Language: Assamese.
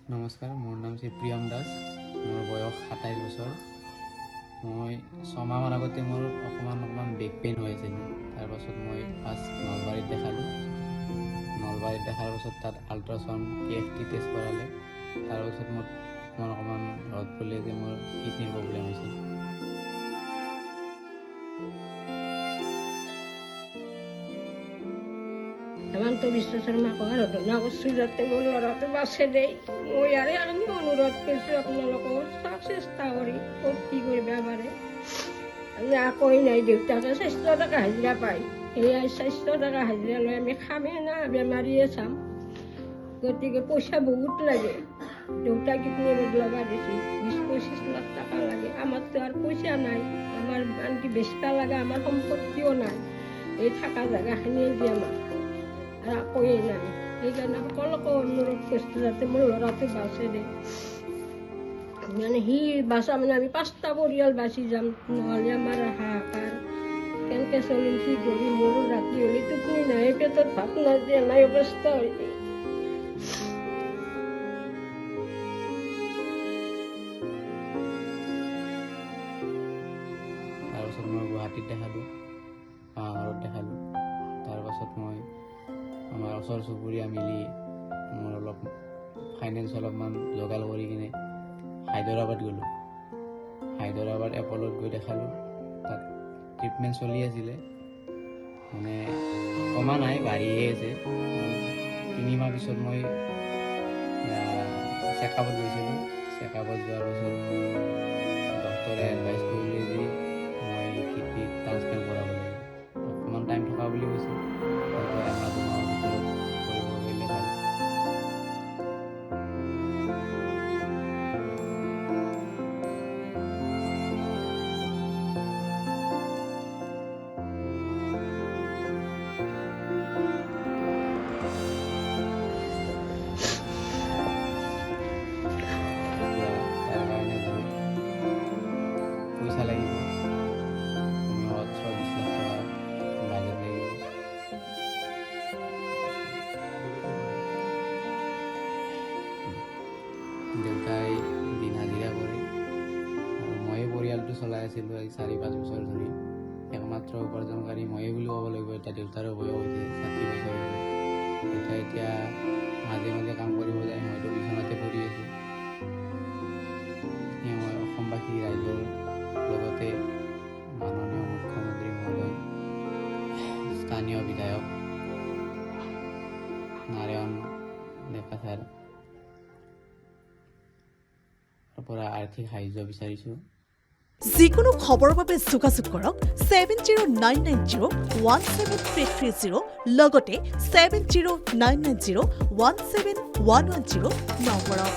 নমস্কাৰ, মোৰ নাম শ্ৰী প্ৰিয়ম দাস। মোৰ বয়স 27 বছৰ। মই ছমাহমান আগতে মোৰ অকণমান বেক পেইন হৈ আছিল। তাৰপাছত মই ফাৰ্ষ্ট নলবাৰীত দেখালোঁ। নলবাৰীত দেখাৰ পাছত তাত আল্ট্ৰাচাউণ্ড KFT টেষ্ট কৰালে। তাৰপাছত মোৰ অকণমান ধৰত পৰিলে যে মোৰ কিডনীৰ প্ৰব্লেম হৈছে। হেমন্ত বিশ্ব শৰ্মা কোৱাৰ ঘটনা কৰিছোঁ যাতে মোৰ ল'ৰাটো বাচে দেই। মই ইয়াৰে আমি অনুৰোধ কৰিছোঁ আপোনালোকক চাওক চেষ্টা কৰি ক'ত কি কৰিব পাৰে। একোৱেই নাই, দেউতাকে 400 টকা হাজিৰা পায়। সেয়াই 400 টকা হাজিৰা লৈ আমি খামেই না বেমাৰীয়ে চাম। গতিকে পইচা বহুত লাগে। দেউতাক কিডনী বদলাব দিছে, 20-25 লাখ টকা লাগে। আমাৰতো আৰু পইচা নাই, আমাৰ আনকি বেচবা লাগে, আমাৰ সম্পত্তিও নাই। এই থকা জেগাখিনিয়ে দি আমাৰ একোৱেই নাই। সেইকাৰণে সকলোকে অনুৰোধ কৰিছোঁ যাতে মোৰ ল'ৰাটো বাচে দেই। মানে সি বাচা মানে আমি 5টা পৰিয়াল বাচি যাম, নহ'লে আমাৰ হাহাকাৰ। কেনেকৈ চলিম কি কৰিম, মোৰো ৰাতি হ'লে টোপনি নাই, পেটত ভাত নাযায়, নাই অৱস্থা হৈ যায়। তাৰপাছত মই গুৱাহাটীত দেখালোঁ, ঘৰত দেখালোঁ। তাৰপাছত মই আমাৰ ওচৰ চুবুৰীয়া মিলি মোৰ অলপ ফাইনেন্স অলপমান যোগাৰ কৰি কিনে হায়দৰাবাদ গ'লোঁ। হায়দৰাবাদ এপলত গৈ দেখালোঁ। তাত ট্ৰিটমেণ্ট চলি আছিলে, মানে কমা নাই, বাঢ়িয়ে আছে। 3 মাহ পিছত মই চেকআপত গৈছিলোঁ। চেকআপত যোৱাৰ পাছত ডক্টৰে এডভাইচ কৰিলে যে মই কিডনী ট্ৰান্সপ্লেণ্ট কৰাব লাগিব। অকণমান টাইম থকা বুলি কৈছে, হয়তো এমাহ 2 মাহৰ ভিতৰত কৰিব পাৰিলে ভাল। এতিয়া তাৰ কাৰণে বহুত পইচা লাগিব, 19-20 লাখ টকা বাজেট লাগিব। দেউতাই দিন হাজিৰা কৰে আৰু ময়ে পৰিয়ালটো চলাই আছিলোঁ আজি 4-5 বছৰ ধৰি। একমাত্ৰ উপাৰ্জনকাৰী ময়ে বুলি ক'ব লাগিব। এতিয়া দেউতাৰো বয়স হৈছে 60 বছৰ হৈছে। দেউতাই এতিয়া মাজে মাজে কাম কৰিব যায়, মইতো বিচনাতে পৰি আছোঁ। মই অসমবাসী ৰাইজৰ লগতে মাননীয় মুখ্যমন্ত্ৰী মহোদয়, স্থানীয় বিধায়ক নাৰায়ণ ডেকা ছাৰৰ পৰা আৰ্থিক সাহায্য বিচাৰিছোঁ। যিকোনো খবৰৰ বাবে যোগাযোগ কৰক 7099017330 লগতে 7099017110 নম্বৰত।